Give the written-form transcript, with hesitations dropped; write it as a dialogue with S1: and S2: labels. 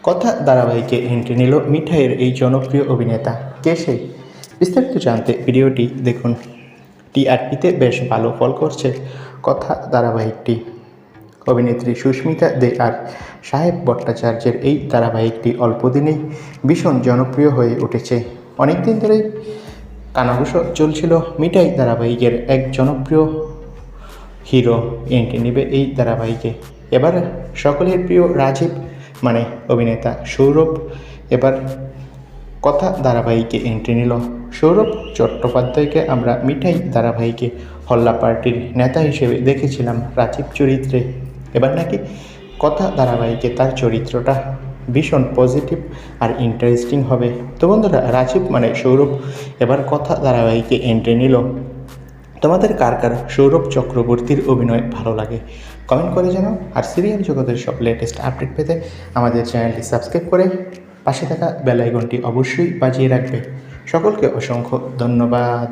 S1: কথা ধারাবাহিকে এন্ট্রি নিল মিঠাইয়ের এই জনপ্রিয় অভিনেতা কে সেই? বিস্তারিত জানতে ভিডিওটি দেখুন। টিআরপিতে বেশ ভালো ফল করছে কথা ধারাবাহিকটি। অভিনেত্রী সুস্মিতা দে আর সাহেব ভট্টাচার্যের এই ধারাবাহিকটি অল্প দিনেই ভীষণ জনপ্রিয় হয়ে উঠেছে। অনেকদিন ধরেই কানাঘুষো চলছিল মিঠাই ধারাবাহিকের এক জনপ্রিয় হিরো এন্ট্রি নেবে এই ধারাবাহিকে। এবার সকলের প্রিয় রাজীব মানে অভিনেতা সৌরভ এবার কথা ধারাবাহিকে এন্ট্রি নিল। সৌরভ চট্টোপাধ্যায়কে আমরা মিঠাই ধারাবাহিকে হল্লা পার্টির নেতা হিসেবে দেখেছিলাম রাজীব চরিত্রে। এবার নাকি কথা ধারাবাহিকে তার চরিত্রটা ভীষণ পজিটিভ আর ইন্টারেস্টিং হবে। তো বন্ধুরা, রাজীব মানে সৌরভ এবার কথা ধারাবাহিকে এন্ট্রি নিল। তোমাদের কার কার সৌরভ চক্রবর্তীর অভিনয় ভালো লাগে কমেন্ট করে জানাও। আর সিরিয়াল জগতের সব লেটেস্ট আপডেট পেতে আমাদের চ্যানেলটি সাবস্ক্রাইব করে পাশে থাকা বেল আইকনটি অবশ্যই বাজিয়ে রাখবে। সকলকে অসংখ্য ধন্যবাদ।